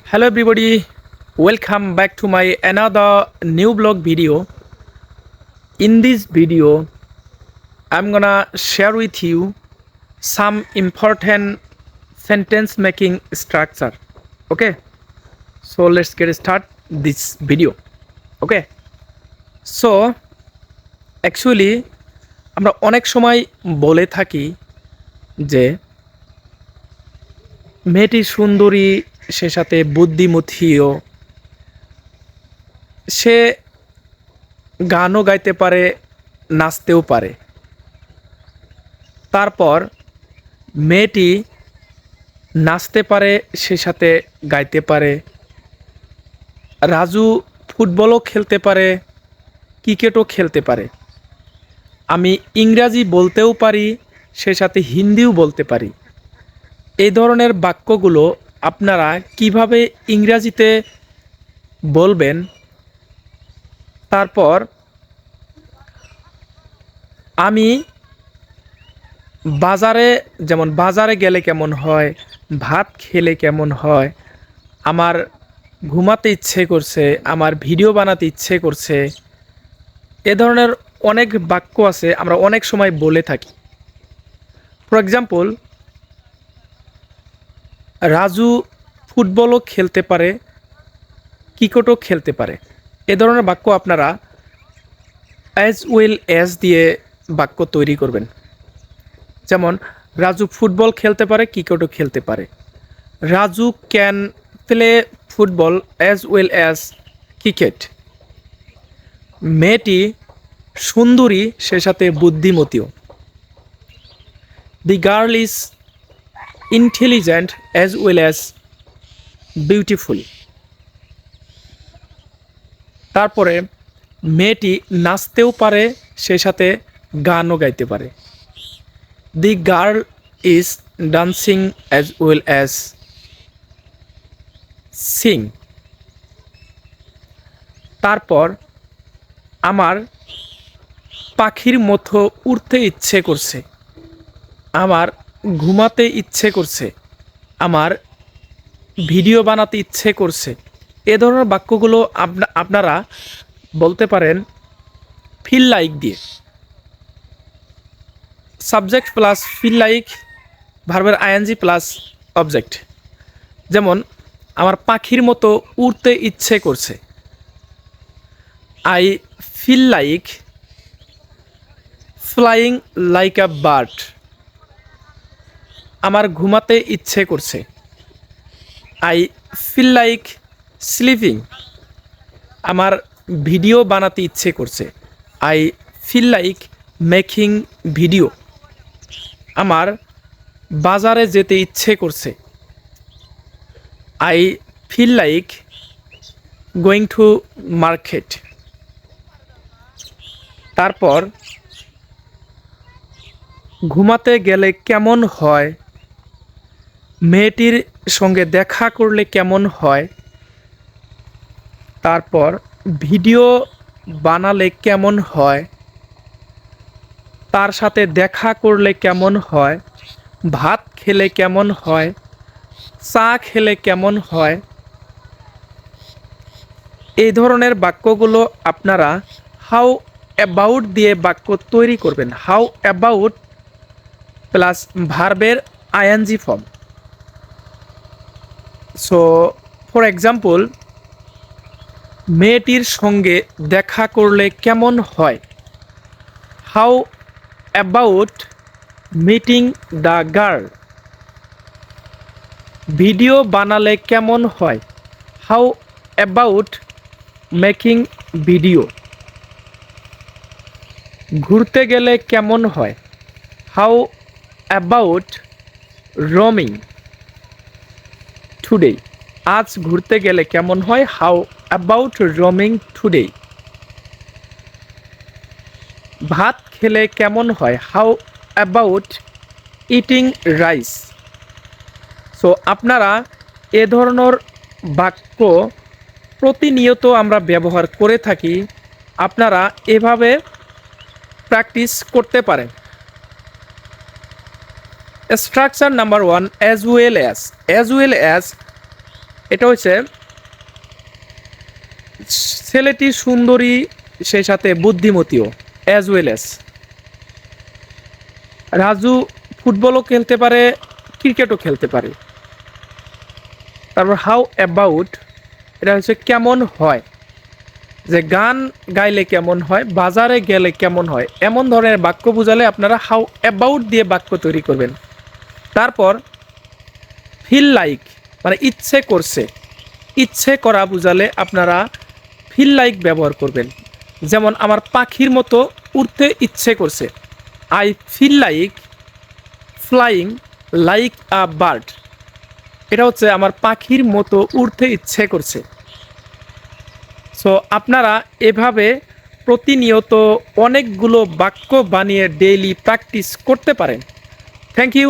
Hello everybody, welcome back to my another new blog video. In this video, I'm gonna share with you some important sentence making structure. Okay, so let's get start this video. Okay, so actually আমরা অনেক সময় বলে থাকি যে মেয়েটি সুন্দরী, সে সাথে বুদ্ধিমতীও, সে গানও গাইতে পারে, নাচতেও পারে। তারপর মেয়েটি নাচতে পারে, সে সাথে গাইতে পারে। রাজু ফুটবলও খেলতে পারে, ক্রিকেটও খেলতে পারে। আমি ইংরাজি বলতেও পারি, সে সাথে হিন্দিও বলতে পারি। এই ধরনের বাক্যগুলো আপনারা কিভাবে ইংরাজিতে বলবেন, তারপর আমি বাজারে গেলে কেমন হয়, ভাত খেলে কেমন হয়, আমার ঘুমাতে ইচ্ছে করছে, আমার ভিডিও বানাতে ইচ্ছে করছে। এ ধরনের অনেক বাক্য আছে, আমরা অনেক সময় বলে থাকি। ফর এক্সাম্পল, রাজু ফুটবলও খেলতে পারে, ক্রিকেটও খেলতে পারে। এ ধরনের বাক্য আপনারা অ্যাজ ওয়েল অ্যাজ দিয়ে বাক্য তৈরি করবেন। যেমন রাজু ফুটবল খেলতে পারে, ক্রিকেটও খেলতে পারে। Raju can play football as well as cricket. মেয়েটি সুন্দরী, সে সাথে বুদ্ধিমতীও। The girl is intelligent as well as beautiful. তারপরে মেয়েটি নাচতেও পারে, সে সাথে গানও গাইতে পারে। The girl is dancing as well as sing. তারপর আমার পাখির মতো উড়তে ইচ্ছে করছে, আমার ঘুমাতে ইচ্ছে করছে, আমার ভিডিও বানাতে ইচ্ছে করছে। এ ধরনের বাক্যগুলো আপনারা বলতে পারেন ফিল লাইক দিয়ে। সাবজেক্ট প্লাস ফিল লাইক, ভার্বের আইএনজি প্লাস অবজেক্ট। যেমন আমার পাখির মতো উড়তে ইচ্ছে করছে, I feel like flying like a bird. আমার ঘুমাতে ইচ্ছে করছে, আই ফিল লাইক স্লিপিং। আমার ভিডিও বানাতে ইচ্ছে করছে, I feel like making video. আমার বাজারে যেতে ইচ্ছে করছে, I feel like going to market. তারপর ঘুমাতে গেলে কেমন হয়, মেয়েটির সঙ্গে দেখা করলে কেমন হয়, তারপর ভিডিও বানালে কেমন হয়, তার সাথে দেখা করলে কেমন হয়, ভাত খেলে কেমন হয়, চা খেলে কেমন হয়। এই ধরনের বাক্যগুলো আপনারা হাউ অ্যাবাউট দিয়ে বাক্য তৈরি করবেন। হাউ অ্যাবাউট প্লাস ভার্বের ING form. So for example, মেয়েটির সঙ্গে দেখা করলে কেমন হয়, how about meeting the girl. Video বানালে কেমন হয়, হাউ অ্যাবাউট মেকিং ভিডিও। ঘুরতে গেলে কেমন হয়, হাউ অ্যাবাউট রোমিং টুডে। আজ ঘুরতে গেলে কেমন হয়, হাউ অ্যাবাউট রোমিং টুডে। ভাত খেলে কেমন হয়, how about eating rice. So আপনারা এ ধরনের বাক্য প্রতিনিয়ত আমরা ব্যবহার করে থাকি, আপনারা এভাবে প্র্যাকটিস করতে পারেন। Structure number 1, as well as এটা হচ্ছে ছেলেটি সুন্দরী সেই সাথে বুদ্ধিমতীও অ্যাজ ওয়েল অ্যাজ। রাজু ফুটবলও খেলতে পারে, ক্রিকেটও খেলতে পারে। তারপর হাউ অ্যাবাউট, এটা হচ্ছে কেমন হয়, যে গান গাইলে কেমন হয়, বাজারে গেলে কেমন হয়, এমন ধরনের বাক্য বোঝালে আপনারা হাউ অ্যাবাউট দিয়ে বাক্য তৈরি করবেন। তারপর ফিল লাইক, মানে ইচ্ছে করছে, ইচ্ছে করা বোঝালে আপনারা ফিল লাইক ব্যবহার করবেন। যেমন আমার পাখির মতো উড়তে ইচ্ছে করছে, I feel like flying like a bird. এটা হচ্ছে আমার পাখির মতো উড়তে ইচ্ছে করছে। সো আপনারা এভাবে প্রতিনিয়ত অনেকগুলো বাক্য বানিয়ে ডেইলি প্র্যাকটিস করতে পারেন। Thank you.